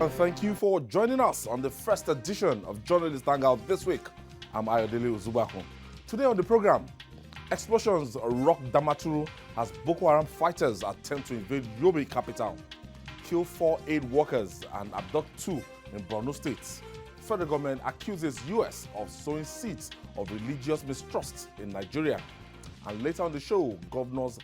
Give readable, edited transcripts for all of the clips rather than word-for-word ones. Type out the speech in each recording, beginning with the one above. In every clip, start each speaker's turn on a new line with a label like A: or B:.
A: Thank you for joining us on the first edition of Journalist Hangout this week. I'm Kayode-Balogun. Today on the program, explosions rock Damaturu as Boko Haram fighters attempt to invade Yobe capital, kill 4 aid workers and abduct 2 in Borno State. Federal government accuses US of sowing seeds of religious mistrust in Nigeria. And later on the show, governors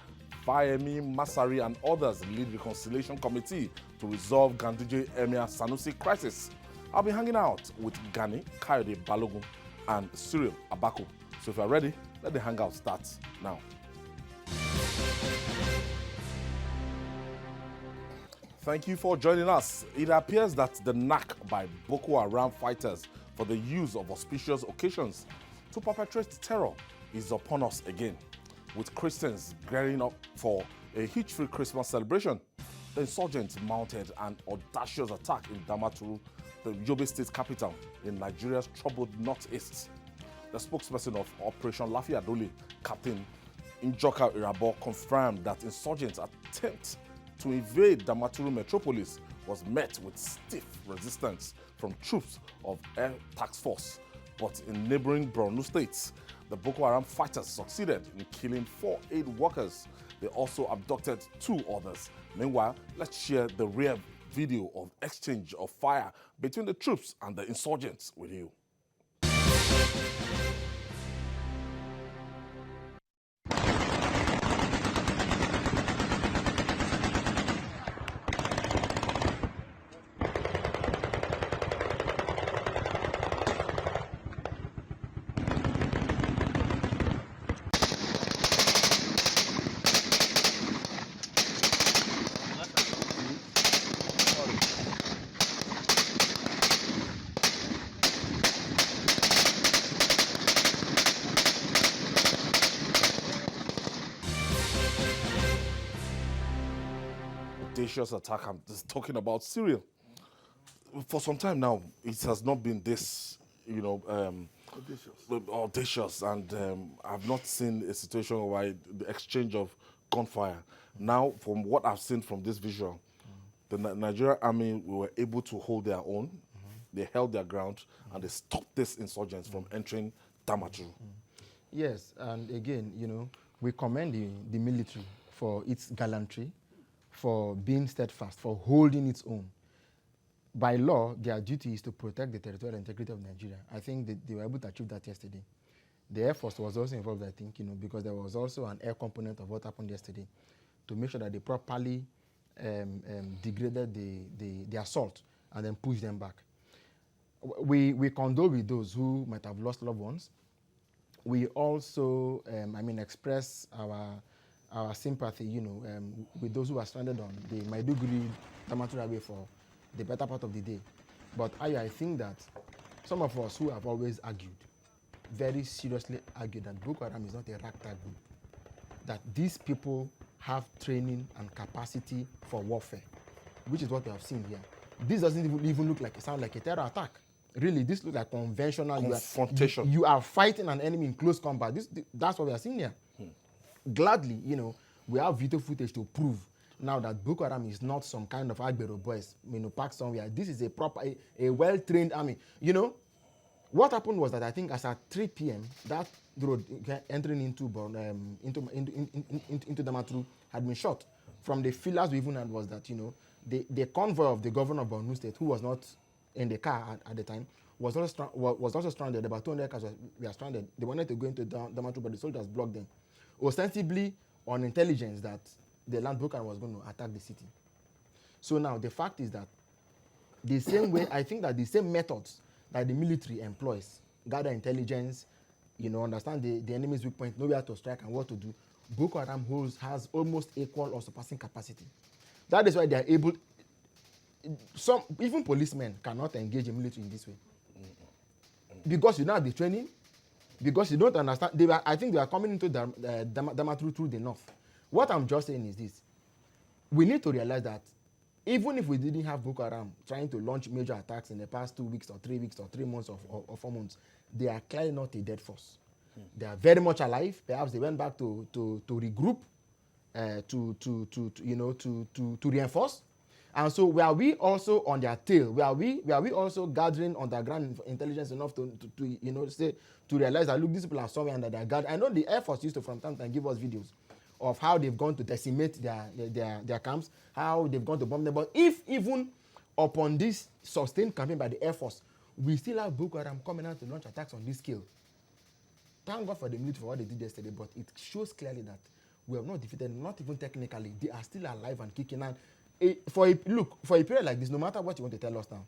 A: Fayemi, Masari and others lead reconciliation committee to resolve Ganduje Emir Sanusi crisis. I'll be hanging out with Gani, Kayode-Balogun and Cyril, Abaku. So if you're ready, let the hangout start now. Thank you for joining us. It appears that the knack by Boko Haram fighters for the use of auspicious occasions to perpetrate terror is upon us again, with Christians gearing up for a hitch-free Christmas celebration. The insurgents mounted an audacious attack in Damaturu, the Yobe state capital, in Nigeria's troubled northeast. The spokesperson of Operation Lafiya Dole, Captain Njoka Irabo, confirmed that insurgents' attempt to invade Damaturu metropolis was met with stiff resistance from troops of Air Task Force. But in neighboring Borno states, the Boko Haram fighters succeeded in killing 4 aid workers. They also abducted 2 others. Meanwhile, let's share the rare video of exchange of fire between the troops and the insurgents with you. Audacious attack. I'm just talking about Cyril. For some time now, it has not been this, audacious, and I've not seen a situation where the exchange of gunfire. Now, from what I've seen from this visual, the Nigerian army were able to hold their own. They held their ground, and they stopped these insurgents from entering Damaturu.
B: Yes, and again, we commend the military for its gallantry, for being steadfast, for holding its own. By law, their duty is to protect the territorial integrity of Nigeria. I think they were able to achieve that yesterday. The Air Force was also involved, I think, because there was also an air component of what happened yesterday to make sure that they properly degraded the assault and then pushed them back. We condole with those who might have lost loved ones. We also, express our sympathy, with those who are stranded on the Maiduguri Damaturu Highway for the better part of the day. But I think that some of us who have always argued, very seriously argued, that Boko Haram is not a ragtag group, that these people have training and capacity for warfare, which is what we have seen here. This doesn't even sound like a terror attack. Really, this looks like conventional
A: confrontation.
B: You are fighting an enemy in close combat. That's what we are seeing here. Gladly, we have video footage to prove now that Boko Haram is not some kind of Agbero boys, packed somewhere. This is a well-trained army. What happened was that I think as at 3 p.m., that road entering into Damaturu had been shot. From the feelers we even had was that, the convoy of the governor of Borno State, who was not in the car at the time, was also stranded. About 200 cars were stranded. They wanted to go into Damaturu, but the soldiers blocked them, ostensibly on intelligence that the land Boko Haram was going to attack the city. So now the fact is that the same way, I think that the same methods that the military employs, gather intelligence, understand the enemy's weak point, know where to strike and what to do, Boko Haram has almost equal or surpassing capacity. That is why they are able. Even policemen cannot engage the military in this way, because you don't have the training, because you don't understand. I think they are coming into Damaturu through the north. What I'm just saying is this: we need to realize that even if we didn't have Boko Haram trying to launch major attacks in the past 2 weeks or 3 weeks or 3 months or 4 months, they are clearly not a dead force. They are very much alive. Perhaps they went back to regroup, to reinforce. And so were we also on their tail? Were we also gathering underground intelligence enough to you know, say, to realize that, look, these people are somewhere under their guard? I know the Air Force used to from time to time give us videos of how they've gone to decimate their camps, how they've gone to bomb them. But if even upon this sustained campaign by the Air Force, we still have Boko Haram coming out to launch attacks on this scale, thank God for the military for what they did yesterday, but it shows clearly that we have not defeated, not even technically. They are still alive and kicking. And for a period like this, no matter what you want to tell us now,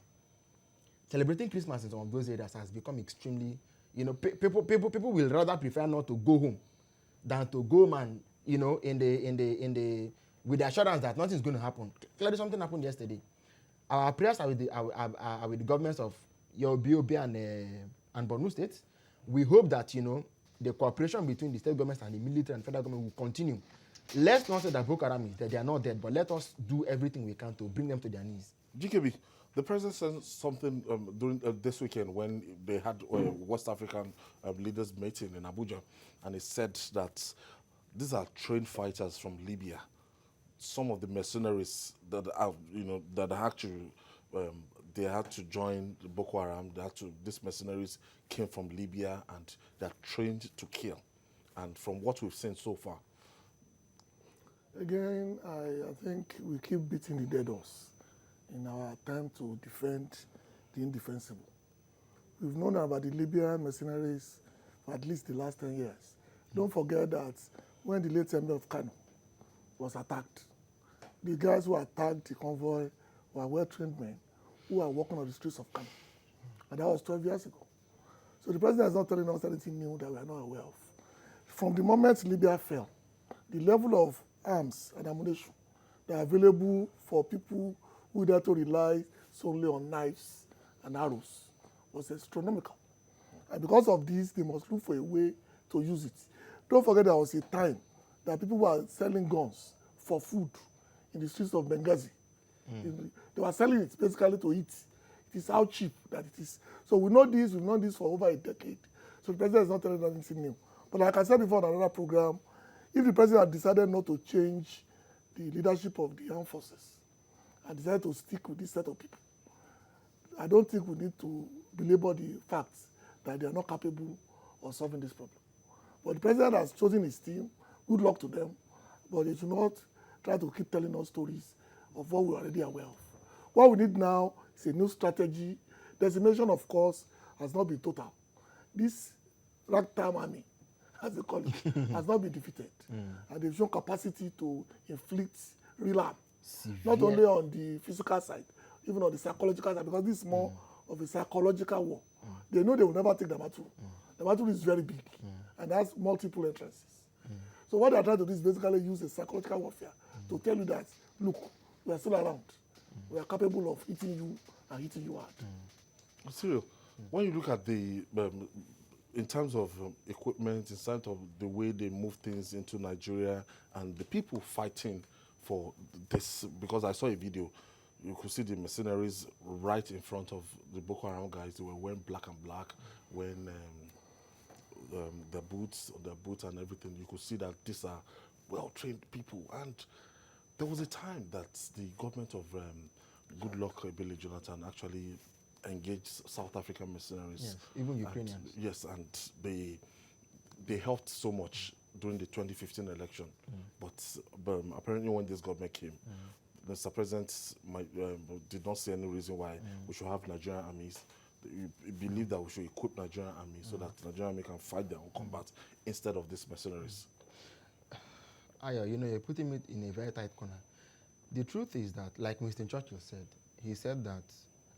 B: celebrating Christmas in some of those areas has become extremely, you know, people will rather prefer not to go home than to go home and, you know, with the assurance that nothing is going to happen. Clearly, something happened yesterday. Our prayers are with the governments of Yobe and Borno states. We hope that, you know, the cooperation between the state governments and the military and federal government will continue. Let's not say that Boko Haram is dead. They are not dead, but let us do everything we can to bring them to their knees.
A: GKB, the president said something during this weekend when they had West African leaders meeting in Abuja, and he said that these are trained fighters from Libya. Some of the mercenaries that are, you know, that actually they had to join the Boko Haram. These mercenaries came from Libya and they're trained to kill. And from what we've seen so far,
C: again, I think we keep beating the dead horse in our time to defend the indefensible. We've known about the Libyan mercenaries for at least the last 10 years. Don't forget that when the late Emir of Kano was attacked, the guys who attacked the convoy were well-trained men who are walking on the streets of Kano. And that was 12 years ago. So the president is not telling us anything new that we are not aware of. From the moment Libya fell, the level of arms and ammunition that are available for people who dare to rely solely on knives and arrows was astronomical. And because of this, they must look for a way to use it. Don't forget there was a time that people were selling guns for food in the streets of Benghazi. They were selling it basically to eat. It is how cheap that it is. So we know this, we've known this for over a decade. So the president is not telling us anything new. But like I said before in another program, if the president had decided not to change the leadership of the armed forces and decided to stick with this set of people, I don't think we need to belabor the facts that they are not capable of solving this problem. But the president has chosen his team. Good luck to them. But they should not try to keep telling us stories of what we're already aware of. What we need now is a new strategy. Decimation, of course, has not been total. This ragtime army, as they call it, has not been defeated. And they've shown capacity to inflict real harm, not only on the physical side, even on the psychological side, because this is more of a psychological war. They know they will never take Damaturu. Damaturu is very big and has multiple entrances. So what they're trying to do is basically use a psychological warfare to tell you that, look, we are still around. We are capable of hitting you and hitting you hard.
A: Cyril, when you look at the, in terms of equipment, in terms of the way they move things into Nigeria and the people fighting for this, because I saw a video, you could see the mercenaries right in front of the Boko Haram guys. They were wearing black and black, wearing their boots and everything. You could see that these are well-trained people. And there was a time that the government of Goodluck Ebele Jonathan actually engaged South African mercenaries.
B: Yes, even Ukrainians.
A: Yes, and they helped so much during the 2015 election. But apparently when this government came, Mr. President did not see any reason why we should have Nigerian armies. He believed that we should equip Nigerian army so that Nigerian army can fight their own combat instead of these mercenaries.
B: Ayo, you know, you're putting me in a very tight corner. The truth is that, like Winston Churchill said, he said that,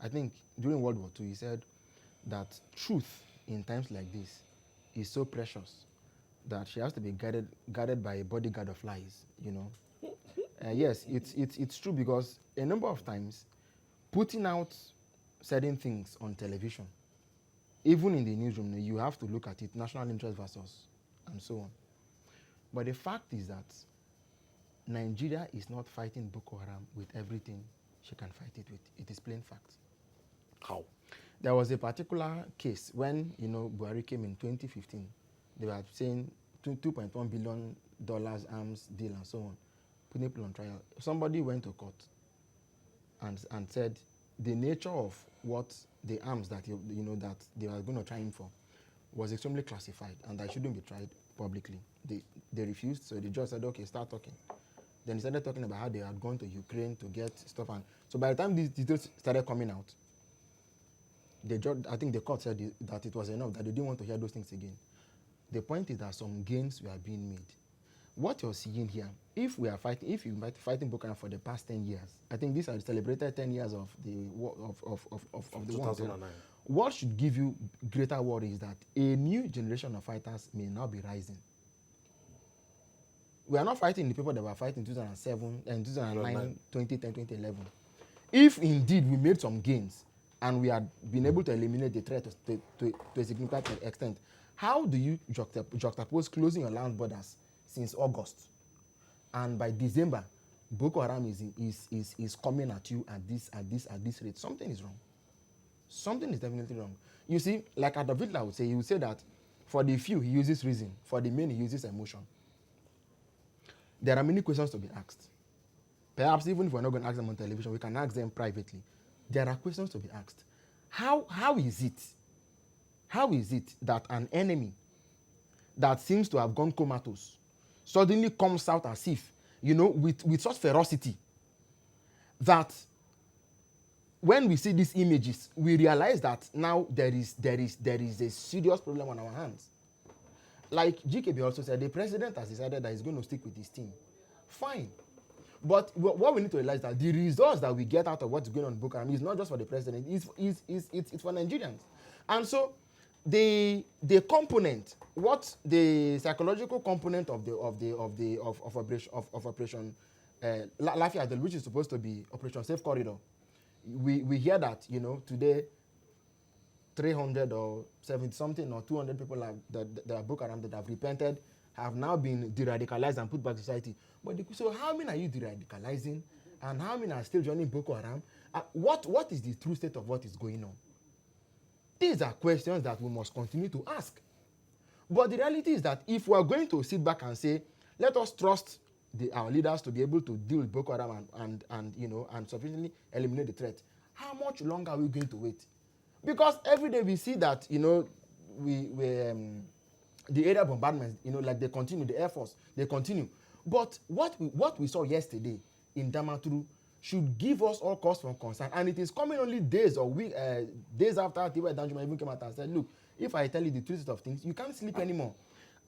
B: I think during World War II, he said that truth in times like this is so precious that she has to be guarded by a bodyguard of lies, you know. Yes, it's true, because a number of times, putting out certain things on television, even in the newsroom, you have to look at it, national interest versus, and so on. But the fact is that Nigeria is not fighting Boko Haram with everything she can fight it with. It is plain fact.
A: How?
B: There was a particular case when, you know, Buhari came in 2015. They were saying $2.1 billion arms deal and so on, putting people on trial. Somebody went to court and said the nature of what the arms that that they were going to try him for was extremely classified and that shouldn't be tried publicly. They refused, so the judge said, okay, start talking. Then he started talking about how they had gone to Ukraine to get stuff, and so by the time these details started coming out, the judge, I think the court said that it was enough, that they didn't want to hear those things again. The point is that some gains were being made. What you're seeing here, if you've been fighting Boko Haram for the past 10 years, I think these are celebrated 10 years of the war of the
A: 2009.
B: What should give you greater worry is that a new generation of fighters may now be rising. We are not fighting the people that were fighting in 2007 and 2009, 2010, 2011. If indeed we made some gains and we had been able to eliminate the threat to a significant extent, how do you juxtapose closing your land borders since August, and by December, Boko Haram is coming at you at this rate? Something is wrong. Something is definitely wrong. You see, like Adolf Hitler would say, he would say that for the few he uses reason, for the many he uses emotion. There are many questions to be asked. Perhaps even if we're not going to ask them on television, we can ask them privately. There are questions to be asked. How is it that an enemy that seems to have gone comatose suddenly comes out as if, with such ferocity, that when we see these images, we realize that now there is a serious problem on our hands. Like GKB also said, the president has decided that he's going to stick with his team. Fine. But what we need to realize is that the results that we get out of what's going on in Boko Haram is not just for the president, it's for Nigerians. And so the component, what the psychological component of Operation Lafayette, which is supposed to be Operation Safe Corridor, we hear that today 300 or 70 something or 200 people that are Boko Haram that have repented have now been de-radicalized and put back to society. But so how many are you de-radicalizing, and how many are still joining Boko Haram? What is the true state of what is going on? These are questions that we must continue to ask. But the reality is that if we are going to sit back and say, let us trust our leaders to be able to deal with Boko Haram and sufficiently eliminate the threat, how much longer are we going to wait? Because every day we see that the area bombardments, like they continue, the Air Force, they continue. But what we saw yesterday in Damaturu should give us all cause for concern, and it is coming only days or days after Danjuma even came out and said, look, if I tell you the truth of things, you can't sleep anymore.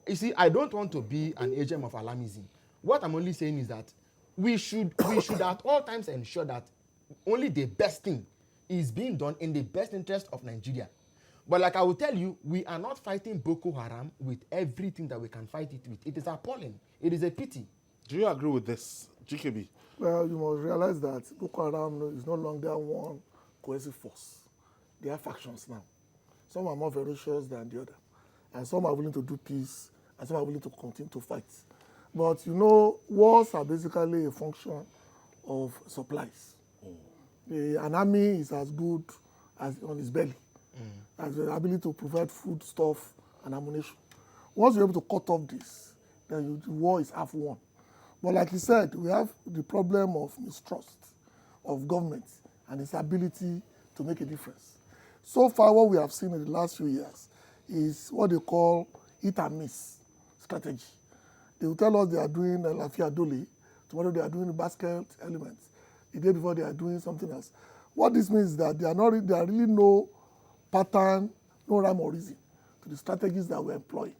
B: You see, I don't want to be an agent of alarmism. What I'm only saying is that we should at all times ensure that only the best thing is being done in the best interest of Nigeria. But like I will tell you, we are not fighting Boko Haram with everything that we can fight it with. It is appalling. It is a pity.
A: Do you agree with this, GKB?
C: Well, you must realize that Boko Haram is no longer one cohesive force. They are factions now. Some are more ferocious than the other. And some are willing to do peace, and some are willing to continue to fight. But wars are basically a function of supplies. An army is as good as on its belly, as the ability to provide food, stuff, and ammunition. Once you're able to cut off this, then the war is half won. But like you said, we have the problem of mistrust of government and its ability to make a difference. So far, what we have seen in the last few years is what they call hit and miss strategy. They will tell us they are doing Lafia Dole, tomorrow they are doing the basket elements, the day before they are doing something else. What this means is that there are really no pattern, no rhyme or reason to the strategies that we're employing.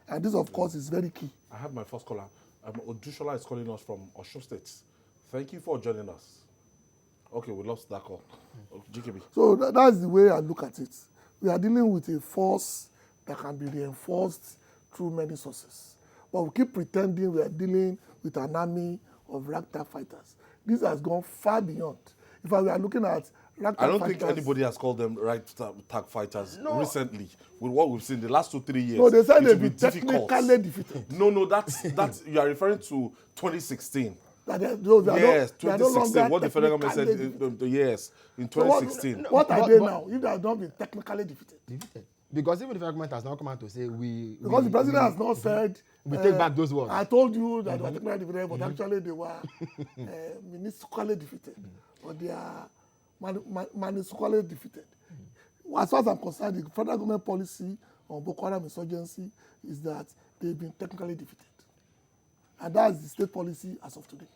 C: And this, of course, is very key.
A: I have my first caller. Odushola is calling us from Osun State. Thank you for joining us. Okay, we lost that call. GKB.
C: So that's the way I look at it. We are dealing with a force that can be reinforced through many sources. But we keep pretending we are dealing with an army of ragtag fighters. This has gone far beyond. In fact, we are looking at ragtag fighters.
A: I don't think anybody has called them ragtag fighters recently. With what we've seen the last 2-3 years.
C: No, they said they've been technically defeated.
A: No, that's you are referring to 2016.
C: Yes,
A: 2016. What the federal government said, yes, in 2016.
C: So what are they now if they have not been technically defeated?
B: Because even if the government has not come out to say
C: because the president has not said
B: we take back those words.
C: I told you that they were technically defeated, but actually they were ministerially defeated, or they are municipally defeated. As far as I'm concerned, the federal government policy on Boko Haram insurgency is that they've been technically defeated, and that's the state policy as of today.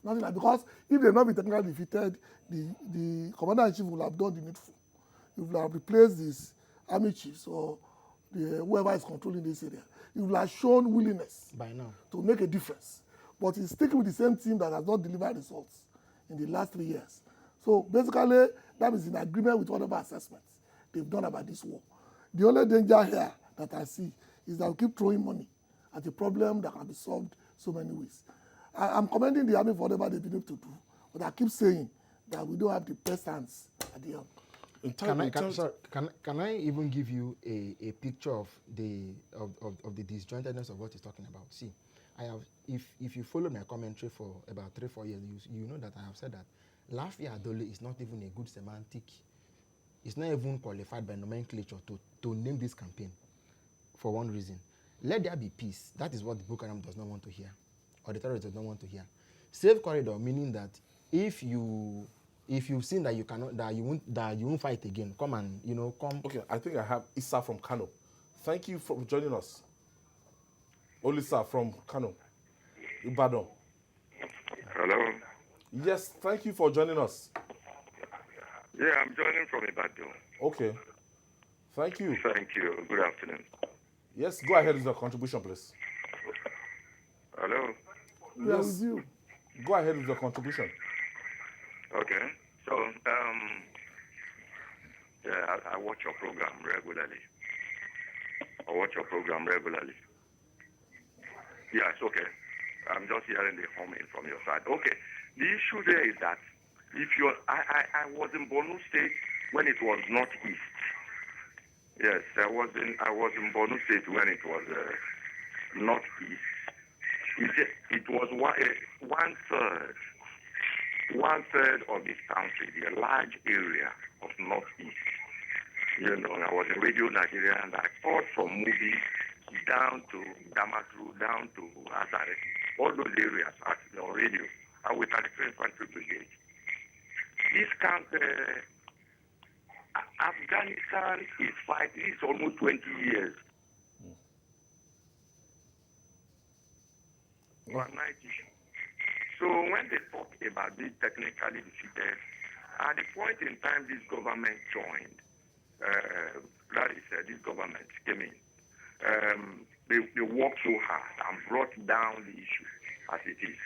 C: Nothing like, because if they've not been technically defeated, the commander-in-chief will have done the needful. He will have replaced these army chiefs or whoever is controlling this area. He will have shown willingness
B: By now
C: to make a difference. But he's sticking with the same team that has not delivered results in the last 3 years. So basically, that is in agreement with whatever assessments they've done about this war. The only danger here that I see is that we keep throwing money at a problem that can be solved so many ways. I'm commending the army for whatever they've been able to do, but I keep saying that we don't have the best hands at the end.
B: Can I even give you a picture of the disjointedness of what he's talking about? See, I have, if you follow my commentary for about 3-4 years, you know that I have said that Lafia Adole is not even a good semantic. It's not even qualified by nomenclature to name this campaign for one reason. Let there be peace. That is what the Boko Haram does not want to hear, or the terrorists does not want to hear. Safe corridor, meaning that if you've seen that you cannot, that you won't fight again, come and come.
A: Okay, I think I have Issa from Kano. Thank you for joining us. Olisa from Kano, Ibadan.
D: Hello.
A: Yes, thank you for joining us.
D: Yeah, I'm joining from Ibadan.
A: Okay. Thank you.
D: Thank you. Good afternoon.
A: Yes, go ahead with your contribution, please.
D: Hello.
C: Yes. With you.
A: Go ahead with your contribution.
D: Okay. So, yeah, I watch your program regularly. Yes, okay. I'm just hearing the humming from your side. Okay. The issue there is that if you're, I was in Borno State when it was northeast. Yes, I was in Borno State when it was northeast. It was one third of this country, the large area of northeast. I was in Radio Nigeria and I thought from movies down to Damaturu, down to Masari, all those areas on radio. I was at the 3rd Infantry Brigade. This camp, Afghanistan is fighting, it's almost 20 years. One night issue. So when they talk about being technically defeated, at the point in time this government joined, this government came in, they worked so hard and brought down the issue as it is.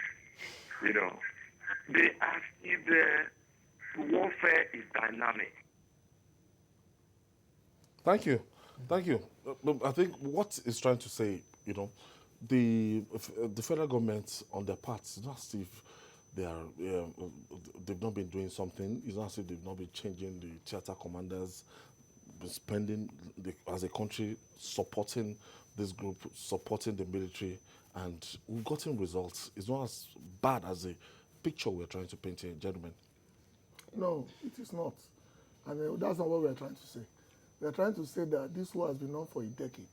D: They asked if the warfare is dynamic.
A: Thank you. I think what it's trying to say, the federal government on their part, it's not as if they've not been doing something. It's not as if they've not been changing the theater commanders, spending as a country supporting this group, supporting the military, and we've gotten results. It's not as bad as the picture we're trying to paint here, gentlemen.
C: No, it is not. And that's not what we're trying to say. We're trying to say that this war has been on for a decade.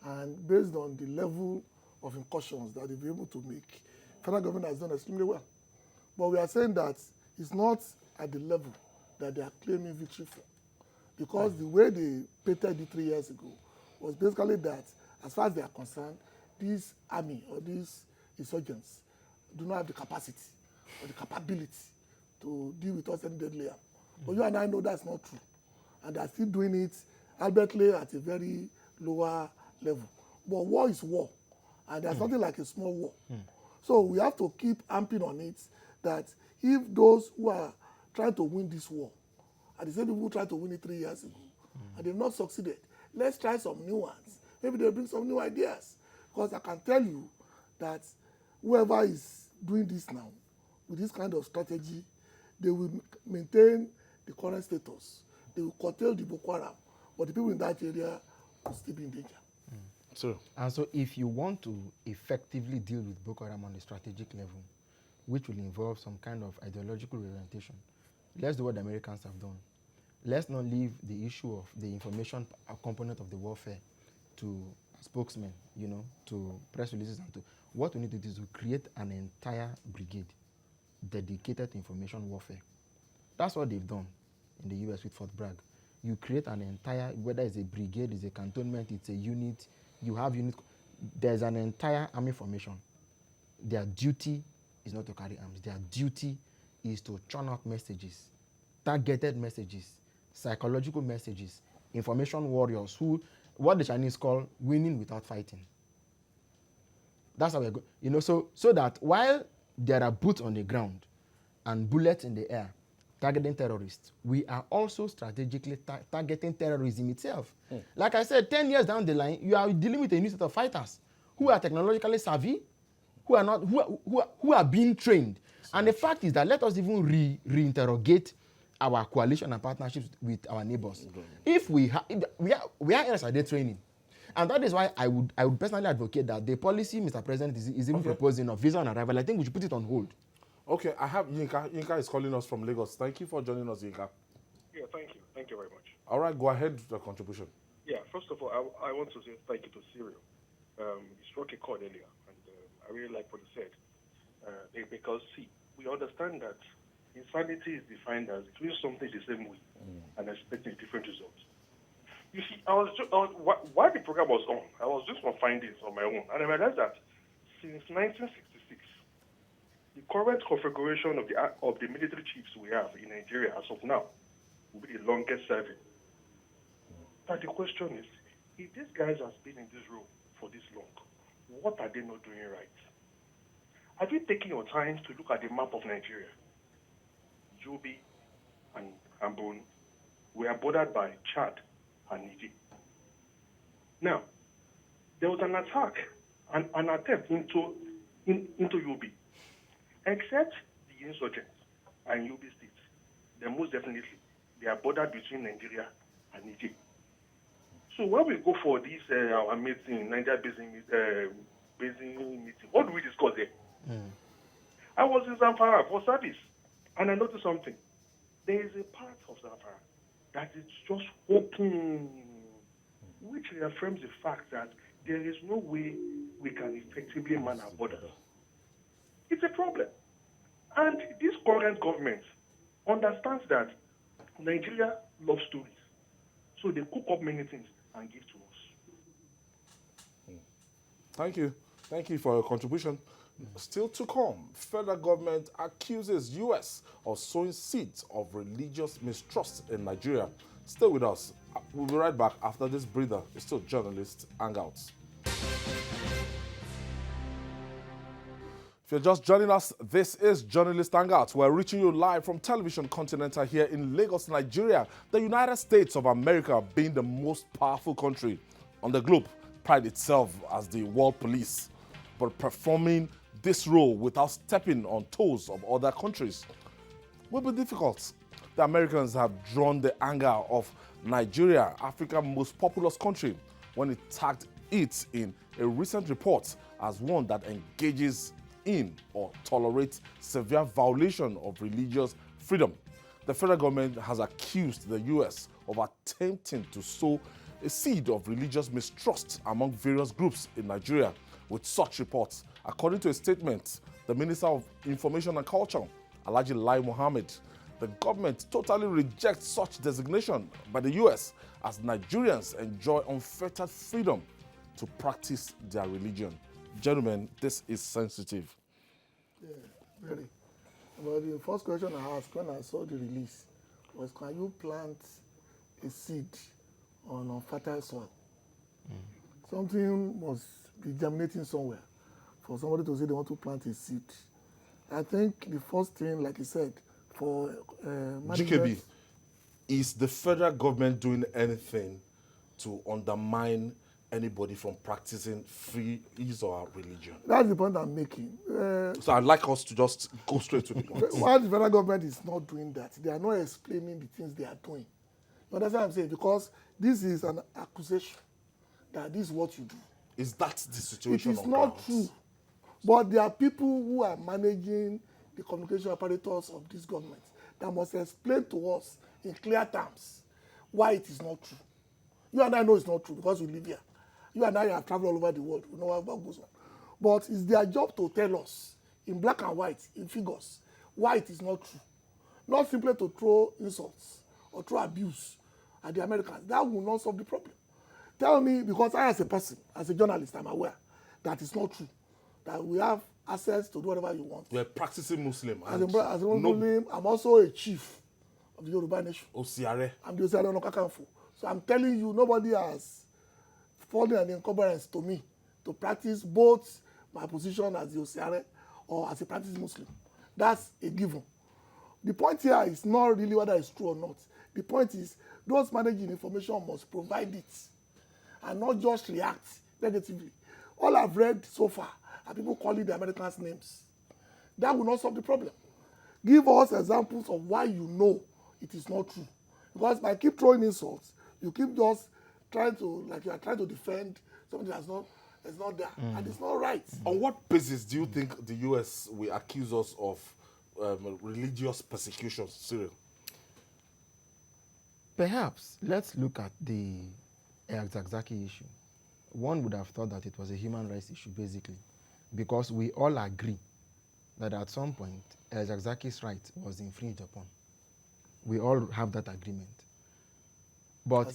C: And based on the level of incursions that they've been able to make, federal government has done extremely well. But we are saying that it's not at the level that they are claiming victory for. Because the way they painted it 3 years ago was basically that, as far as they are concerned, this army or these insurgents do not have the capacity or the capability to deal with us any deadly harm. But you and I know that's not true. And they're still doing it, albeit at a very lower level. But war is war. And there's nothing like a small war. So we have to keep amping on it that if those who are trying to win this war are the same people who tried to win it 3 years ago, and they've not succeeded, let's try some new ones. Maybe they'll bring some new ideas. Because I can tell you that whoever is doing this now, with this kind of strategy, they will maintain the current status. They will curtail the Boko Haram, but the people in that area will still be in danger.
B: And so if you want to effectively deal with Boko Haram on a strategic level, which will involve some kind of ideological orientation, let's do what the Americans have done. let's not leave the issue of the information component of the warfare to spokesmen, to press releases and to. What we need to do is to create an entire brigade dedicated to information warfare. That's what they've done in the US with Fort Bragg. You create an entire, whether it's a brigade, it's a cantonment, it's a unit, you have unit, there's an entire army formation. Their duty is not to carry arms. Their duty is to churn out messages, targeted messages, psychological messages, information warriors who, what the Chinese call winning without fighting. That's how we're going. So that while there are boots on the ground and bullets in the air targeting terrorists, we are also strategically targeting terrorism itself. Like I said, 10 years down the line, you are dealing with a new set of fighters who are technologically savvy, who are being trained. And the fact is that let us even reinterrogate our coalition and partnerships with our neighbors. If where else are they training? And that is why I would personally advocate that the policy Mr. President is even proposing of visa on arrival. I think we should put it on hold.
A: Okay, I have Yinka. Yinka is calling us from Lagos. Thank you for joining us, Yinka.
E: Yeah, thank you. Thank you very much.
A: All right, go ahead with the contribution.
E: Yeah, first of all, I want to say thank you to Cyril. He struck a chord earlier, and I really like what he said. Because, see, we understand that insanity is defined as doing something the same way and expecting different results. You see, while the program was on, I was just on findings on my own, and I realized that since 1966, the current configuration of the military chiefs we have in Nigeria as of now will be the longest serving. But the question is, if these guys have been in this role for this long, what are they not doing right? Have you taken your time to look at the map of Nigeria? Yobe and Borno were bordered by Chad and Niger. Now, there was an attack, an attempt into Yobe. Except the insurgents and Yobe states, then most definitely they are bordered between Nigeria and Niger. So when we go for this our meeting, Niger Basin meeting, what do we discuss there? I was in Zamfara for service, and I noticed something. There is a part of Zamfara that is just open, which reaffirms the fact that there is no way we can effectively man our borders. It's a problem. And this current government understands that Nigeria loves stories. So they cook up many things and give to us.
A: Thank you. Thank you for your contribution. Still to come, federal government accuses U.S. of sowing seeds of religious mistrust in Nigeria. Stay with us. We'll be right back after this breather. It's still Journalist Hangouts. If you're just joining us, this is Journalist Hangouts. We're reaching you live from Television Continental here in Lagos, Nigeria. The United States of America, being the most powerful country on the globe, prides itself as the world police, but performing this role without stepping on toes of other countries will be difficult. The Americans have drawn the anger of Nigeria, Africa's most populous country, when it tagged it in a recent report as one that engages in or tolerates severe violation of religious freedom. The federal government has accused the U.S. of attempting to sow a seed of religious mistrust among various groups in Nigeria with such reports. According to a statement, the Minister of Information and Culture, Alhaji Lai Mohammed, the government totally rejects such designation by the U.S. as Nigerians enjoy unfettered freedom to practice their religion. Gentlemen, this is sensitive.
C: Yeah, very. But the first question I asked when I saw the release was, can you plant a seed on unfertile soil? Something must be germinating somewhere for somebody to say they want to plant a seed. I think the first thing, like you said, for
A: GKB, is the federal government doing anything to undermine anybody from practicing free his or her religion?
C: That's the point I'm making.
A: So I'd like us to just go straight to the point.
C: Why the federal government is not doing that? They are not explaining the things they are doing. You understand what I'm saying? Because this is an accusation that this is what you do.
A: Is that the situation?
C: It is not true. But there are people who are managing the communication apparatus of this government that must explain to us in clear terms why it is not true. You and I know it's not true because we live here. You and I have traveled all over the world. We know what goes on. But it's their job to tell us in black and white, in figures, why it is not true. Not simply to throw insults or throw abuse at the Americans. That will not solve the problem. Tell me, because I as a person, as a journalist, I'm aware that it's not true. That we have access to do whatever you want.
A: You're a practicing Muslim.
C: As a Muslim, I'm also a chief of the Yoruba nation.
A: Osiare.
C: I'm the Osiare Onakakanfo. So I'm telling you, nobody has fallen an encumbrance to me to practice both my position as the Osiare or as a practicing Muslim. That's a given. The point here is not really whether it's true or not. The point is those managing information must provide it and not just react negatively. All I've read so far are people calling the Americans names. That will not solve the problem. Give us examples of why you know it is not true. Because by keep throwing insults, you keep just trying to, like you are trying to defend something that's not there. And it's not right.
A: On what basis do you think the US will accuse us of religious persecution, Cyril?
B: Perhaps let's look at the Zakzaki issue. One would have thought that it was a human rights issue, basically, because we all agree that at some point Zakzaki's right was infringed upon. We all have that agreement. But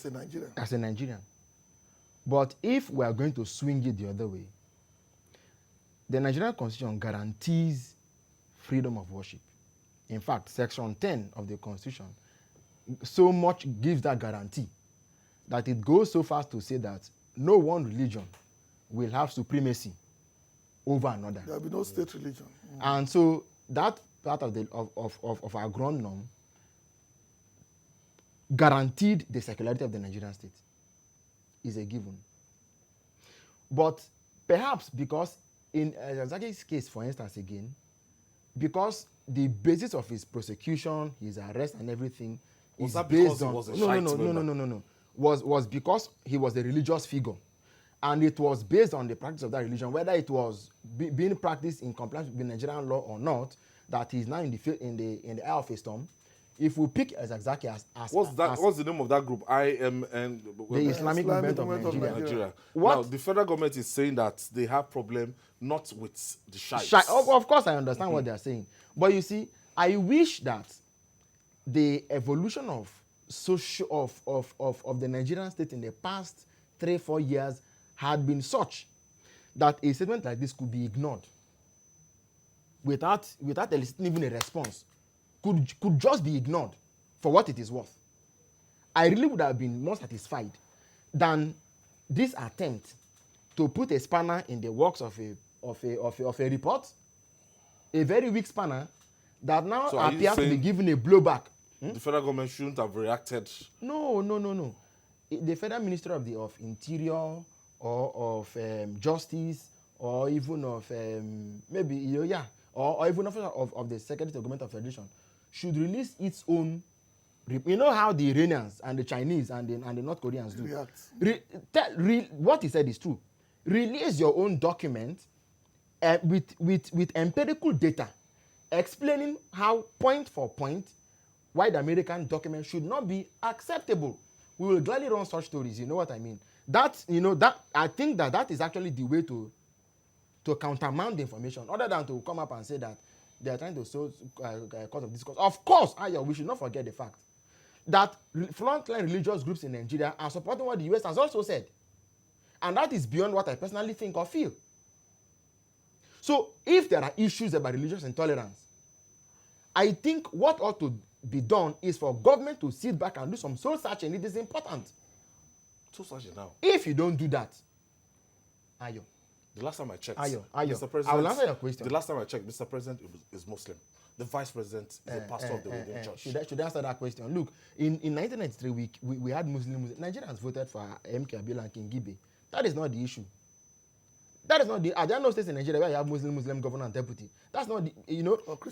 C: As a
B: Nigerian. But if we are going to swing it the other way, the Nigerian Constitution guarantees freedom of worship. In fact, Section 10 of the Constitution so much gives that guarantee that it goes so far to say that no one religion will have supremacy over another.
C: There will be no state religion.
B: And so that part of our ground norm guaranteed the secularity of the Nigerian state is a given. But perhaps because in Zaki's case, for instance, again, because the basis of his prosecution, his arrest and everything
A: Was
B: is
A: that
B: based
A: because he
B: on
A: was a
B: no,
A: Shiite
B: was because he was a religious figure, and it was based on the practice of that religion, whether it was being practiced in compliance with Nigerian law or not, that he's now in the eye of a storm. If we pick Zakzaki as
A: what's the name of that group?
B: the Islamic Movement of Nigeria.
A: Now, the federal government is saying that they have problem not with the Shiites.
B: Of course, I understand what they are saying. But you see, I wish that the evolution of the Nigerian state in the past 3-4 years had been such that a statement like this could be ignored without eliciting even a response. Could just be ignored for what it is worth. I really would have been more satisfied than this attempt to put a spanner in the works of a report, a very weak spanner that now appears to be given a blowback.
A: The federal government shouldn't have reacted.
B: No. The Federal Ministry of Interior or of Justice or even of or even of the Secretary of Government of Federation should release its own. You know how the Iranians and the Chinese and the North Koreans do. What he said is true. Release your own document with empirical data explaining how point for point why the American document should not be acceptable. We will gladly run such stories. You know what I mean? I think that is actually the way to countermount the information, other than to come up and say that they are trying to sow cause of discourse. Of course, we should not forget the fact that frontline religious groups in Nigeria are supporting what the US has also said. And that is beyond what I personally think or feel. So if there are issues about religious intolerance, I think what ought to be done is for government to sit back and do some soul searching. It is important.
A: Soul searching now.
B: If you don't do that,
A: the last time I checked,
B: Mr. President, I will answer your question.
A: The last time I checked, Mr. President is Muslim. The Vice President is a pastor of the Redeemed Church.
B: Should I answer that question? Look, in 1993, we had Muslims. Nigerians voted for MK Abiola and King Gibe. That is not the issue. That is not the. Are there no states in Nigeria where you have Muslim governor and deputy? That's not the.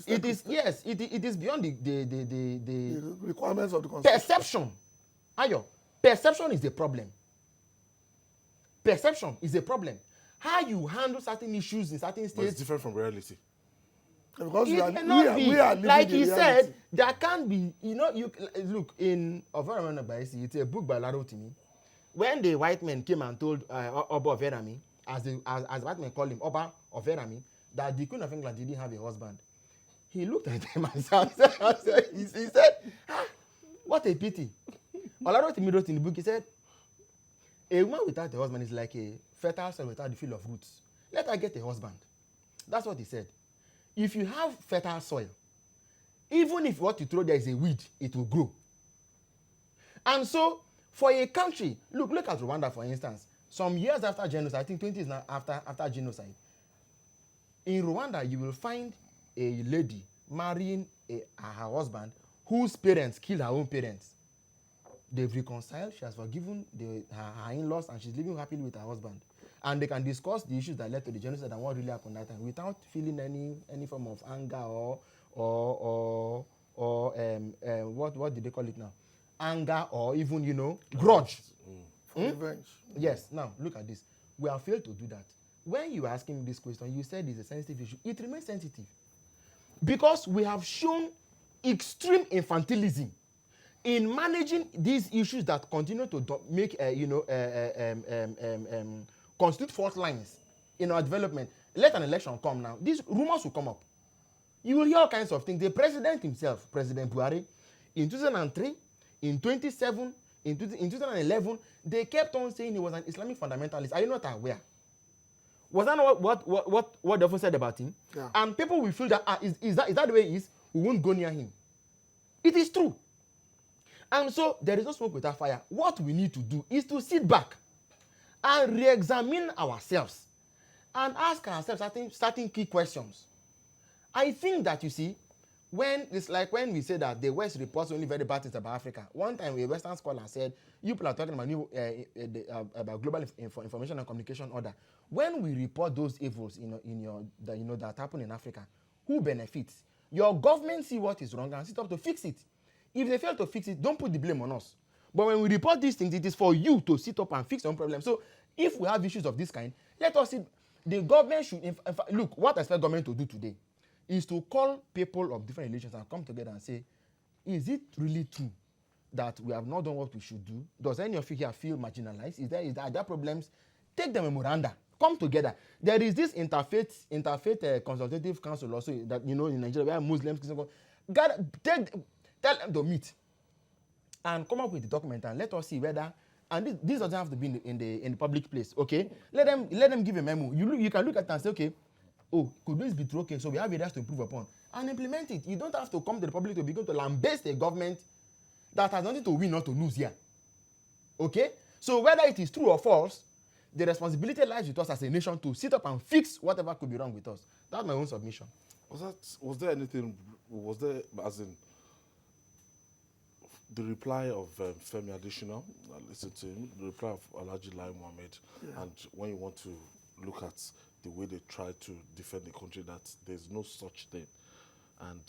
B: It is yes. It is beyond the
C: requirements of the Constitution.
B: Perception. Perception is the problem. Perception is a problem. How you handle certain issues in certain states.
A: But it's different from reality.
C: Because
B: It
C: we are living
B: like
C: the
B: he
C: reality.
B: said, there can't be, you look in Overman Baisi, it's a book by Larotimi. When the white men came and told Oba of Erami, as white men call him, Oba of Erami, that the Queen of England didn't have a husband, he looked at them and said, he said, what a pity. Olarotimi wrote in the book, he said, a woman without a husband is like a fertile soil without the field of roots. Let her get a husband. That's what he said. If you have fertile soil, even if what you throw there is a weed, it will grow. And so, for a country, look at Rwanda, for instance. Some years after genocide, I think 20 years now after genocide, in Rwanda, you will find a lady marrying her husband whose parents killed her own parents. They've reconciled, she has forgiven her in-laws, and she's living happily with her husband. And they can discuss the issues that led to the genocide and what really happened that time without feeling any form of anger or what did they call it now? Anger or even, grudge.
C: Revenge.
B: Yes. Now, look at this. We have failed to do that. When you were asking me this question, you said it's a sensitive issue. It remains sensitive. Because we have shown extreme infantilism in managing these issues that continue to make, constitute fault lines in our development. Let an election come now. These rumors will come up. You will hear all kinds of things. The president himself, President Buhari, in 2003, in 2007, in 2011, they kept on saying he was an Islamic fundamentalist. Are you not aware? Was that not what they often said about him?
C: Yeah.
B: And people will feel that, is that the way he is? We won't go near him. It is true. And so there is no smoke without fire. What we need to do is to sit back and re-examine ourselves and ask ourselves certain key questions. I think that, you see, when it's like when we say that the West reports only very bad things about Africa. One time a Western scholar said, you people are talking about global information and communication order. When we report those evils that happen in Africa, who benefits? Your government see what is wrong and sit up to fix it. If they fail to fix it, don't put the blame on us. But when we report these things, it is for you to sit up and fix your own problem. So if we have issues of this kind, let us see. The government should, look, what I expect government to do today is to call people of different religions and come together and say, is it really true that we have not done what we should do? Does any of you here feel marginalized? Are there problems? Take the memoranda. Come together. There is this interfaith consultative council also that, in Nigeria, where Muslims, tell them to meet and come up with the document and let us see whether, and this doesn't have to be in the public place, okay? Let them give a memo. You can look at it and say, okay, could this be true? Okay, so we have areas to improve upon and implement it. You don't have to come to the public to begin to lambaste a government that has nothing to win or to lose here. Okay? So whether it is true or false, the responsibility lies with us as a nation to sit up and fix whatever could be wrong with us. That's my own submission.
A: Was there as in the reply of Femi Adesina, I listened to him, the reply of Alhaji Lai Mohammed, and when you want to look at the way they try to defend the country, that there's no such thing, and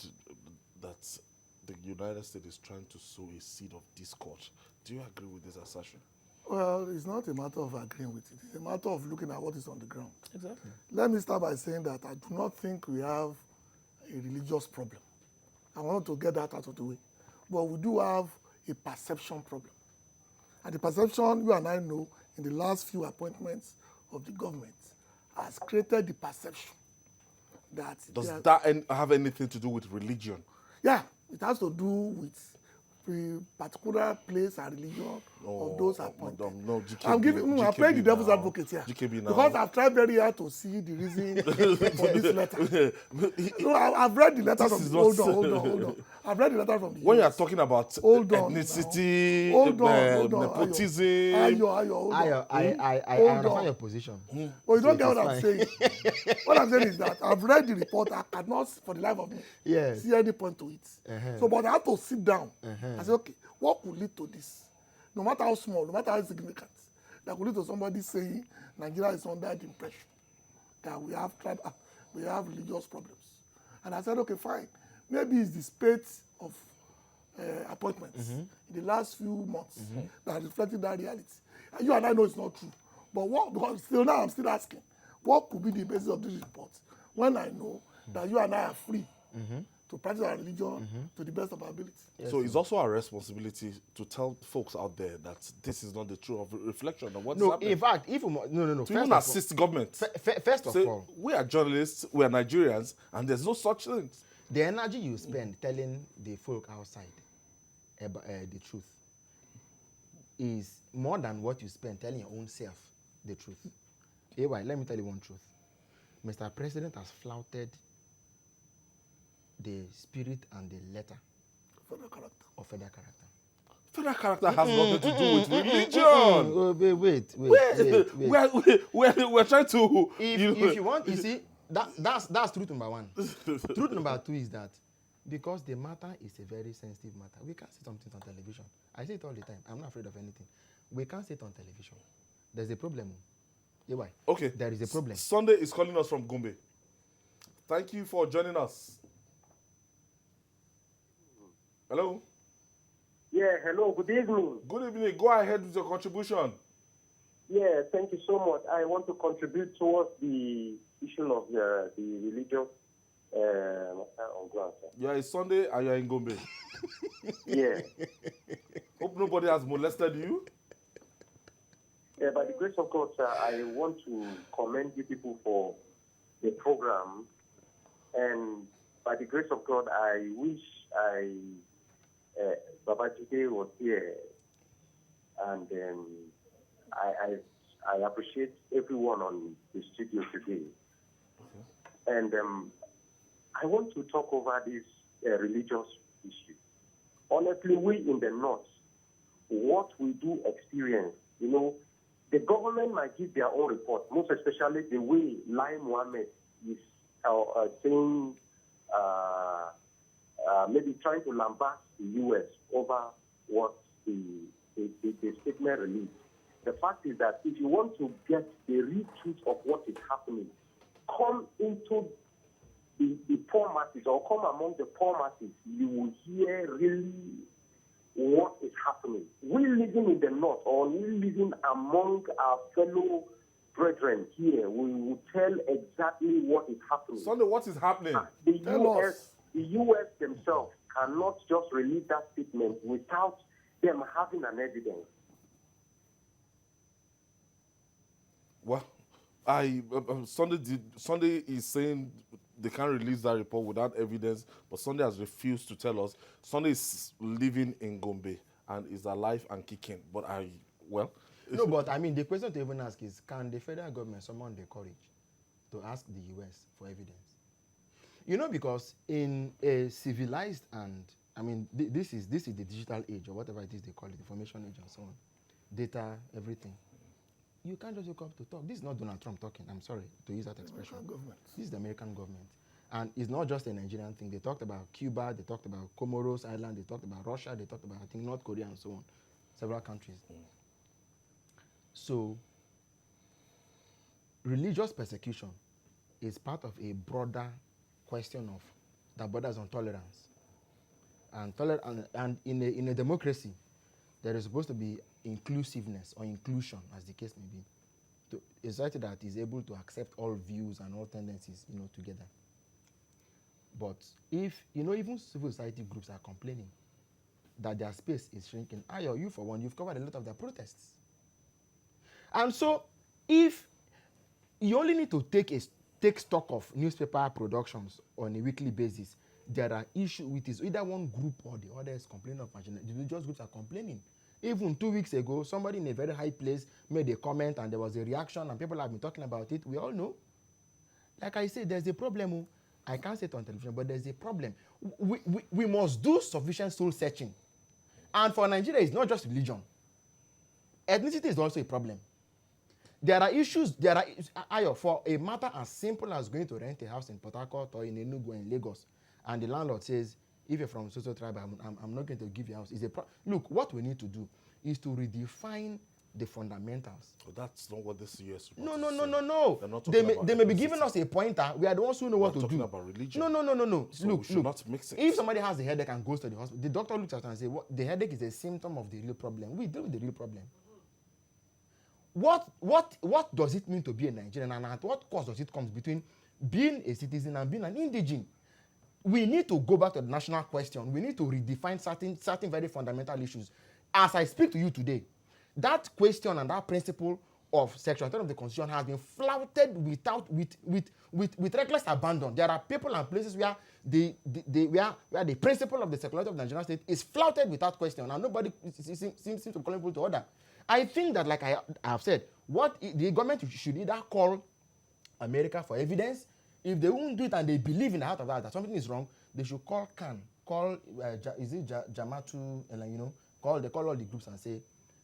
A: that the United States is trying to sow a seed of discord. Do you agree with this assertion?
C: Well, it's not a matter of agreeing with it. It's a matter of looking at what is on the ground.
B: Exactly.
C: Let me start by saying that I do not think we have a religious problem. I want to get that out of the way. But we do have a perception problem. And the perception, you and I know, in the last few appointments of the government, has created the perception that...
A: Does that have anything to do with religion?
C: Yeah, it has to do with the particular place and religion of those appointed.
A: No,
C: I'm playing the devil's advocate here.
A: GKB now.
C: Because I've tried very hard to see the reason for this letter. No, I've read the letter from... Hold on. I've read the letter from the
A: When you are talking about ethnicity, nepotism...
B: I understand your position.
C: Well, you don't get what I'm saying. What I'm saying is that I've read the report. I cannot, for the life of me, see any point to it. So, but I have to sit down and say, okay, what could lead to this? No matter how small, no matter how significant, that could lead to somebody saying Nigeria is under the impression that we have religious problems. And I said, okay, fine. Maybe it's the spate of appointments in the last few months that reflected that reality. And you and I know it's not true. But because still now I'm still asking, what could be the basis of this report when I know that you and I are free to practice our religion to the best of our ability.
A: Yes, so it's also our responsibility to tell folks out there that this is not the truth of reflection of what's happening.
B: In fact, if no.
A: To even assist government.
B: First of all,
A: we are journalists, we are Nigerians, and there's no such thing.
B: The energy you spend telling the folk outside about the truth is more than what you spend telling your own self the truth. Let me tell you one truth. Mr. President has flouted the spirit and the letter of federal character.
A: Federal character has nothing to do with religion.
B: Wait.
A: We're trying to.
B: If you want, you see, that's truth number one. Truth number two is that because the matter is a very sensitive matter, we can't say something on television. I say it all the time. I'm not afraid of anything. We can't say it on television. There's a problem. Why?
A: Okay.
B: There is a problem.
A: Sunday is calling us from Gombe. Thank you for joining us. Hello?
F: Yeah, hello, good evening.
A: Good evening. Go ahead with your contribution.
F: Yeah, thank you so much. I want to contribute towards the issue of the religious on ground.
A: Yeah, it's Sunday and you're in Gombe.
F: Yeah.
A: Hope nobody has molested you.
F: Yeah, by the grace of God, sir, I want to commend you people for the program. And by the grace of God, I wish Babajide was here. And I appreciate everyone on the studio today. Okay. And I want to talk over this religious issue. Honestly, we in the North, what we do experience, the government might give their own report, most especially the way Lai Mohammed is saying, maybe trying to lambast the U.S. over what the statement released. The fact is that if you want to get the real truth of what is happening, come into the poor masses or come among the poor masses, you will hear really what is happening. We living in the North or we living among our fellow brethren here, we will tell exactly what is happening.
A: Sunday, what is happening?
F: The U.S. themselves cannot just release that statement without them having an evidence.
A: Well, Sunday is saying they can't release that report without evidence, but Sunday has refused to tell us. Sunday is living in Gombe and is alive and kicking. But
B: no, but I mean, the question to even ask is, can the federal government summon the courage to ask the U.S. for evidence? Because in a civilized and, I mean, this is the digital age or whatever it is they call it, information age and so on, data, everything. You can't just wake up to talk. This is not Donald Trump talking. I'm sorry to use that expression. This is the American government. And it's not just a Nigerian thing. They talked about Cuba, they talked about Comoros Island, they talked about Russia, they talked about, I think, North Korea and so on. Several countries. So, religious persecution is part of a broader question of that borders on tolerance. And in a democracy, there is supposed to be inclusiveness or inclusion, as the case may be, to a society that is able to accept all views and all tendencies, together. But if, even civil society groups are complaining that their space is shrinking, you for one, you've covered a lot of their protests. And so, if you only need to take stock of newspaper productions on a weekly basis, there are issues with it. Either one group or the other is complaining of marginalization. The religious groups are complaining. Even 2 weeks ago, somebody in a very high place made a comment and there was a reaction and people have been talking about it. We all know. Like I said, there's a problem. I can't say it on television, but there's a problem. We must do sufficient soul searching. And for Nigeria, it's not just religion. Ethnicity is also a problem. There are issues, for a matter as simple as going to rent a house in Port Harcourt or in Enugu or in Lagos, and the landlord says, if you're from social tribe, I'm not going to give you a house. Look, what we need to do is to redefine the fundamentals.
A: Well, that's not what this US
B: No. They may be giving us a pointer. We are the ones who know what to do.
A: Talking about religion.
B: No.
A: So look, not mix it.
B: If somebody has a headache and goes to the hospital, the doctor looks at it and says, the headache is a symptom of the real problem. We deal with the real problem. What does it mean to be a Nigerian, and at what cost does it come between being a citizen and being an indigene. We need to go back to the national question. We need to redefine certain very fundamental issues. As I speak to you today, that question and that principle of Section 10 of the Constitution has been flouted with reckless abandon. There are people and places where where the principle of the secularity of the Nigerian state is flouted without question, and nobody seems to call people to order. I think that, like I have said, the government should either call America for evidence. If they won't do it and they believe in the heart of that something is wrong, they should call Kano, Damaturu, call all the groups and say,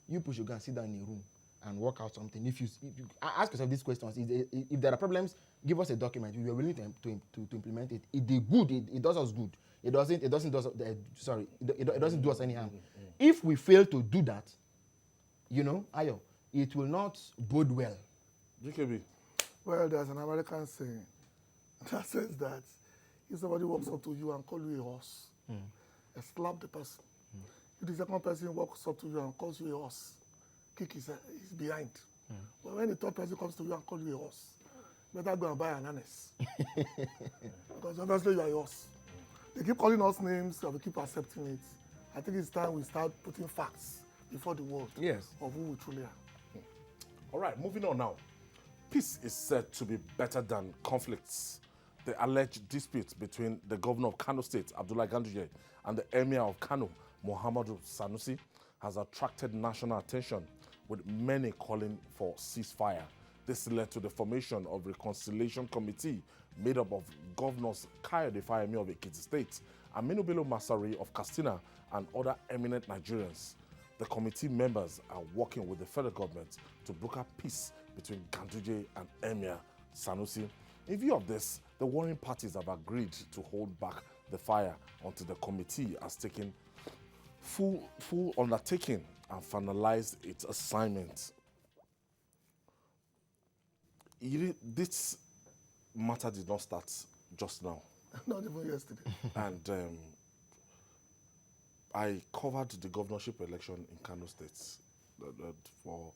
B: you push your gun, sit down in a room and work out something. If you ask yourself these questions, if there are problems, give us a document. We are willing to implement it. If they good, it does us good. It doesn't do us any harm. If we fail to do that, Ayo, it will not bode well.
A: GKB.
C: Well, there's an American saying that says that if somebody walks up to you and calls you a horse, slap the person. If the second person walks up to you and calls you a horse, kick his behind. But when the third person comes to you and calls you a horse, better go and buy an harness. Because obviously you are a horse. They keep calling us names and we keep accepting it. I think it's time we start putting facts before the world of who we truly are.
A: All right, moving on now. Peace is said to be better than conflicts. The alleged dispute between the governor of Kano State, Abdullah Ganduje, and the emir of Kano, Muhammadu Sanusi, has attracted national attention, with many calling for ceasefire. This led to the formation of a reconciliation committee made up of governors Kayode-Fayemi of Ekiti State, Aminu Bello Masari of Katsina, and other eminent Nigerians. The committee members are working with the federal government to broker peace between Ganduje and Emir Sanusi. In view of this, the warring parties have agreed to hold back the fire until the committee has taken full undertaking and finalized its assignment. This matter did not start just now.
C: Not even yesterday.
A: And I covered the governorship election in Kano State for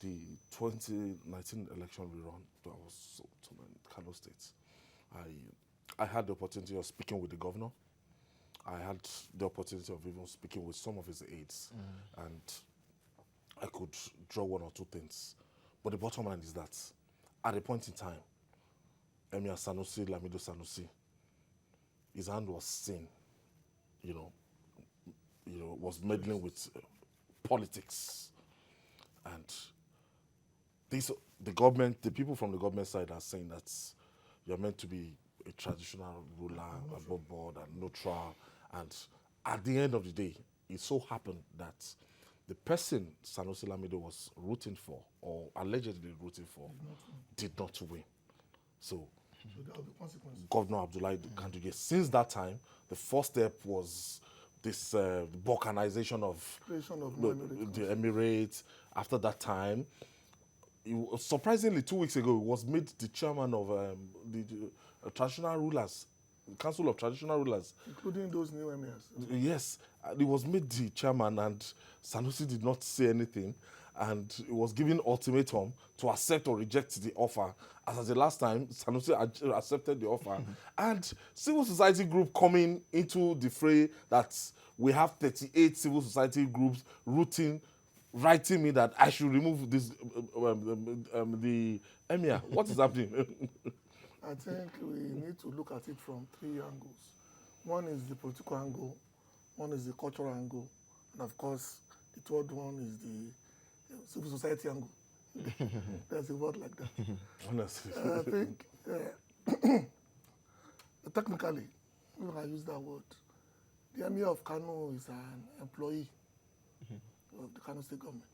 A: the 2019 election we ran. I was in Kano State. I had the opportunity of speaking with the governor. I had the opportunity of even speaking with some of his aides, and I could draw one or two things. But the bottom line is that at a point in time, Emir Sanusi, Lamido Sanusi, his hand was seen, was meddling with politics. And the people from the government side are saying that you're meant to be a traditional ruler, above board and neutral. And at the end of the day, it so happened that the person Sanusi Lamido was rooting for, or allegedly rooting for, did not win. So
C: there will be consequences.
A: Governor Abdullah Ganduje, since that time, the first step was this balkanization of the Emirate. After that time, surprisingly, 2 weeks ago, he was made the chairman of the traditional rulers, Council of Traditional Rulers.
C: Including those new emirs.
A: Yes, he was made the chairman, and Sanusi did not say anything, and he was given ultimatum to accept or reject the offer. As at the last time, Sanusi accepted the offer. And civil society group coming into the fray, that we have 38 civil society groups writing me that I should remove this the emir. What is happening?
C: I think we need to look at it from three angles. One is the political angle, one is the cultural angle, and of course, the third one is the civil society angle. There's a word like that.
A: Honestly.
C: I think, technically, if I use that word, the emir of Kano is an employee of the Kano State government,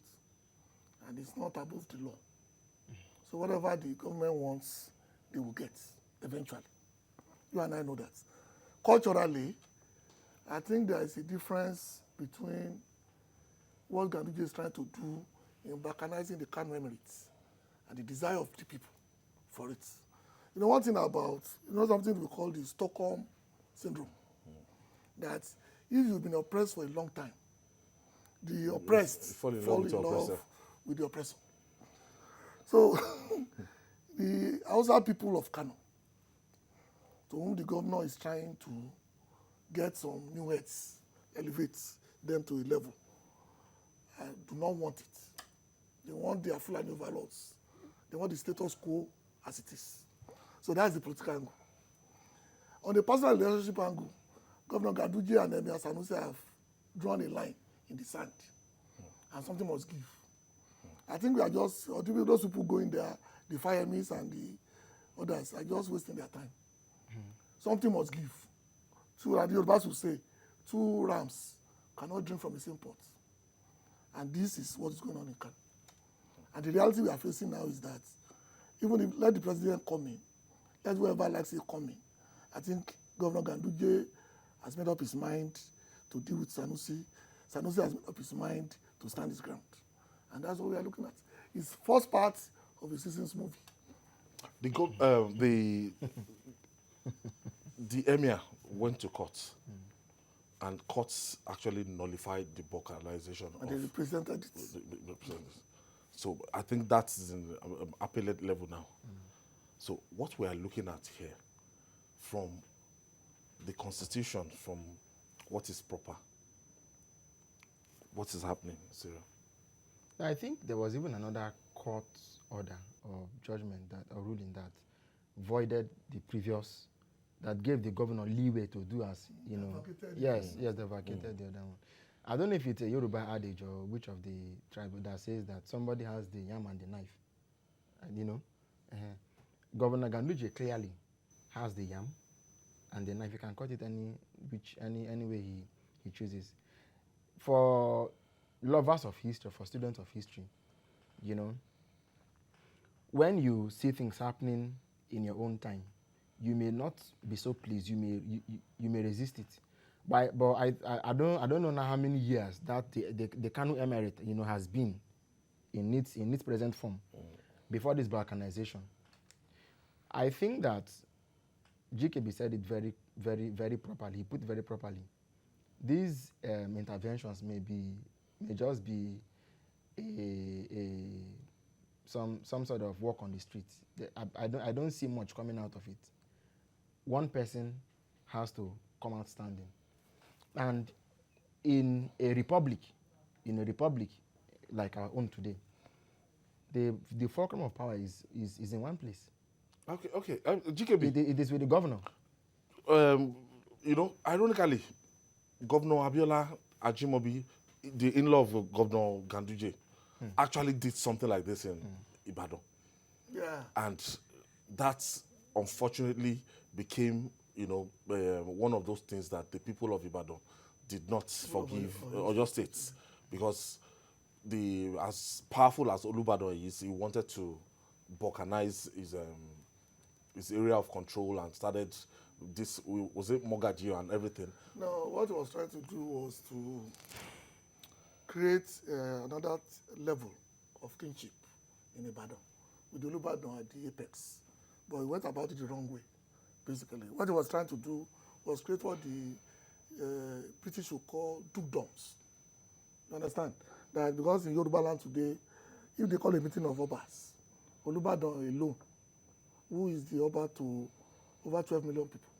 C: and it's not above the law. So whatever the government wants, they will get eventually. You and I know that. Culturally, I think there is a difference between what Ganduje is trying to do in balkanizing the Kano Emirates and the desire of the people for it. One thing about, something we call the Stockholm syndrome, that if you've been oppressed for a long time, the oppressed fall in love with the oppressor. So the Hausa people of Kano to whom the governor is trying to get some new heads, elevate them to a level, do not want it. They want their Fulani overlords. They want the status quo as it is. So that's the political angle. On the personal relationship angle, Governor Ganduje and Emir Sanusi have drawn a line in the sand, and something must give. I think we are just, or those people going there, the Fayemis and the others, are just wasting their time. Something must give. So that the Yorubas will say, two rams cannot drink from the same pot. And this is what is going on in Kano. And the reality we are facing now is that even if let the president come in, let whoever likes it come in, I think Governor Ganduje has made up his mind to deal with Sanusi. Sanusi has made up his mind to stand his ground. And that's what we are looking at. It's first part of the season's movie.
A: The emir went to court, and courts actually nullified the vocalization.
C: And they represented it.
A: So I think that's in appellate level now. So what we are looking at here, from the constitution, from what is proper, what is happening, Cyril?
B: I think there was even another court order or judgment or ruling that voided the previous, that gave the governor leeway to do as, you know. Yes, they vacated the other one. I don't know if it's a Yoruba adage or which of the tribe that says that somebody has the yam and the knife. And, you know, Governor Ganduje clearly has the yam and the knife. He can cut it any way he chooses. For lovers of history, for students of history, you know, when you see things happening in your own time, you may not be so pleased. You may resist it. But I don't know now how many years that the Kano Emirate, you know, has been in its present form before this balkanization. I think that GKB said it very, very, very properly. He put it very properly. These interventions may just be some sort of walk on the streets. I don't see much coming out of it. One person has to come out standing. And in a republic like our own today, the fulcrum of power is in one place.
A: Okay. GKB.
B: It is with the governor.
A: You know, ironically, Governor Abiola Ajimobi, the in-law of Governor Ganduje, actually did something like this in Ibadan.
C: Yeah.
A: And that, unfortunately, became, you know, one of those things that the people of Ibadan did not forgive Oyo State, because as powerful as Olubadan is, he wanted to balkanize his area of control and started this, was it Mogadishu and everything?
C: No, what he was trying to do was to create another level of kinship in Ibadan, with Olubadan at the apex. But he went about it the wrong way, basically. What he was trying to do was create what the British would call dukedoms. You understand? That because in Yoruba land today, if they call a meeting of Obas, Olubadan alone, who is the Oba to over 12 million people,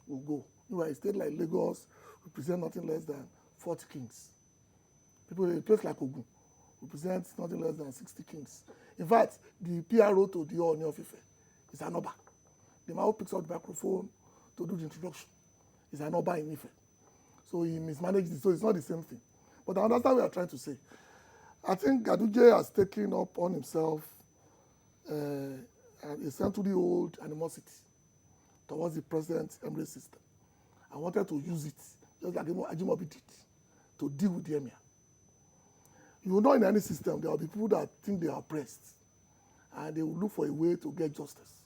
C: will go. Meanwhile, a state like Lagos represents nothing less than 40 kings. People in a place like Ogun represents nothing less than 60 kings. In fact, the PRO to the Ooni of Ife is an Oba. The man who picks up the microphone to do the introduction is an Oba in Ife. So he mismanaged it, so it's not the same thing. But I understand what we are trying to say. I think Ganduje has taken up on himself a century-old animosity towards the present Emirate system. I wanted to use it, just like Ajimobi did, to deal with the Emir. You will know in any system, there will be people that think they are oppressed, and they will look for a way to get justice.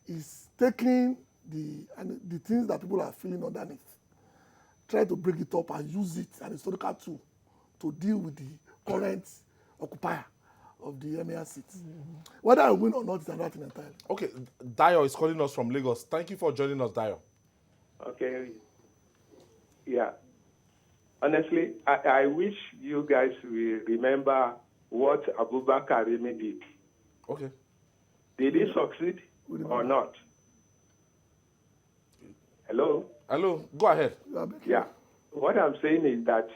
C: It's taking the things that people are feeling underneath, try to break it up and use it as a historical tool to deal with the current occupier of the Emir seat. Whether I win or not is another thing entirely.
A: Okay, Dayo is calling us from Lagos. Thank you for joining us, Dayo.
G: Okay. Yeah. Honestly, I wish you guys will remember what Abubakar did.
A: Okay.
G: Did he succeed or not? Hello?
A: Hello, go ahead.
G: Yeah. What I'm saying is that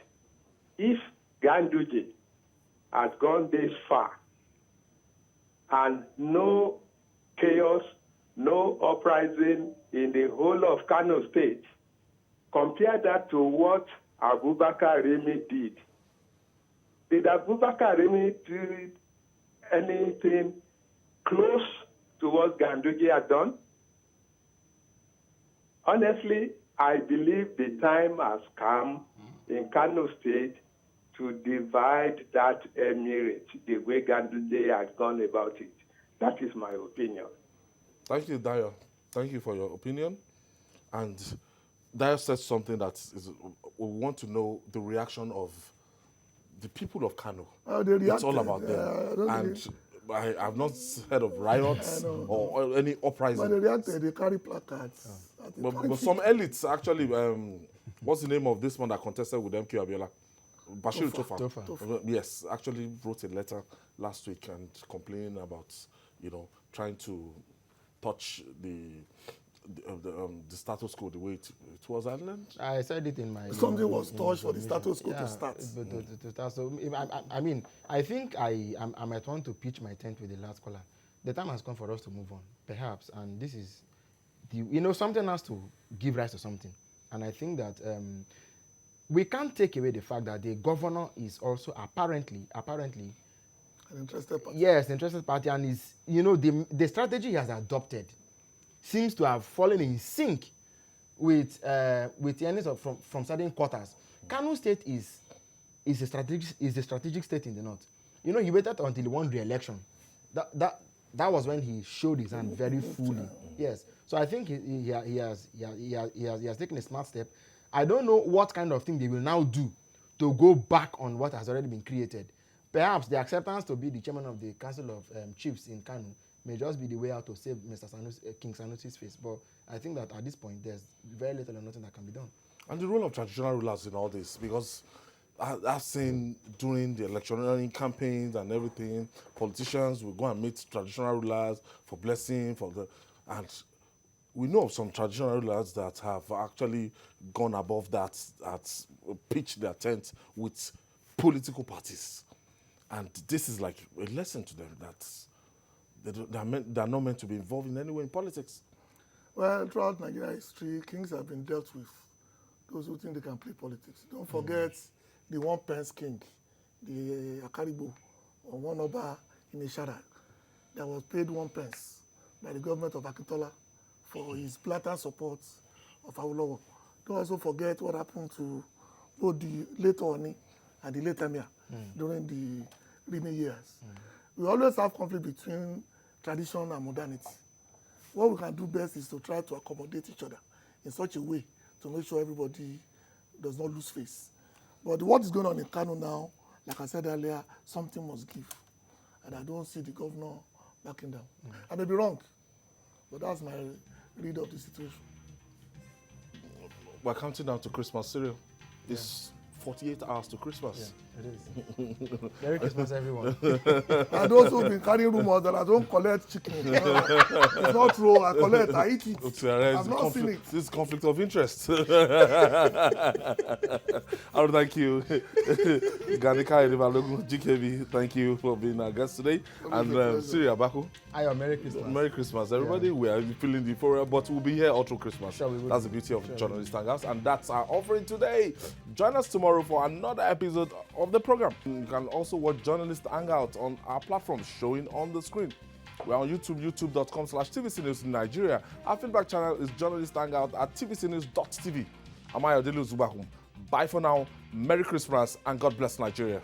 G: if Ganduje has gone this far and no chaos, no uprising in the whole of Kano State, compare that to what Abubakar Remi did. Did Abubakar Remi do anything close to what Ganduje had done? Honestly, I believe the time has come in Kano State to divide that emirate the way Ganduje has gone about it. That is my opinion.
A: Thank you, Dayo. Thank you for your opinion. And Dayo said something that is, we want to know the reaction of the people of Kano. It's all about them. And I've not heard of riots or any uprising.
C: But they reacted, they carry placards.
A: But some elites actually, what's the name of this one that contested with MK Abiola? Bashir Tofa. Yes, actually wrote a letter last week and complaining about, trying to touch the status quo the way it was.
B: I said it in my...
C: Something was touched for the status quo to start.
B: So, I mean, I think I might want to pitch my tent with the last caller. The time has come for us to move on, perhaps, and this is, something has to give rise to something. And I think that we can't take away the fact that the governor is also apparently
C: an interested party.
B: Yes, an interested party, and is, the strategy he has adopted seems to have fallen in sync with the enemies from certain quarters. Kano State is a strategic state in the north. He waited until he won re-election. That was when he showed his hand very fully. Yes. So I think he has taken a smart step. I don't know what kind of thing they will now do to go back on what has already been created. Perhaps the acceptance to be the chairman of the Council of Chiefs in Kano may just be the way out to save Mr. Sanusi, King Sanusi's face. But I think that at this point, there's very little or nothing that can be done.
A: And the role of traditional rulers in all this, because I've seen during the electioneering campaigns and everything, politicians will go and meet traditional rulers for blessing, and we know of some traditional rulers that have actually gone above that, pitched their tent with political parties. And this is like a lesson to them that they're not meant to be involved in any way in politics.
C: Well, throughout Nigeria history, kings have been dealt with. Those who think they can play politics. Don't forget the 1 pence king, the Akaribo, or one Oba in Ishara, that was paid 1 pence by the government of Akintola for his blatant support of Awolowo. Don't also forget what happened to both the late Oni and the late Emir during the Rimi years. We always have conflict between tradition and modernity. What we can do best is to try to accommodate each other in such a way to make sure everybody does not lose face. But what is going on in Kano now, like I said earlier, something must give. And I don't see the governor backing down. I may be wrong, but that's my read of the situation.
A: We're counting down to Christmas, Cyril. It's 48 hours to Christmas.
B: Yeah, it is. Merry Christmas, everyone.
C: And those who've been carrying rumors that I don't collect chicken. It's not true. I collect, I eat it. I've not seen it.
A: This is conflict of interest. I would thank you. Gani, Kayode-Balogun, GKB, thank you for being our guest today. And Cyril, Abaku.
B: Merry Christmas.
A: Merry Christmas, everybody. Yeah. We are feeling the euphoria, but we'll be here all through Christmas.
B: Sure,
A: that's the beauty of Journalist Hangouts, and that's our offering today. Join us tomorrow for another episode of the program. You can also watch Journalist Hangout on our platform showing on the screen. We're on YouTube, youtube.com/TVC News in Nigeria. Our feedback channel is Journalist Hangout at tvcnews.tv. I'm Ayodele Zubakum. Bye for now. Merry Christmas and God bless Nigeria.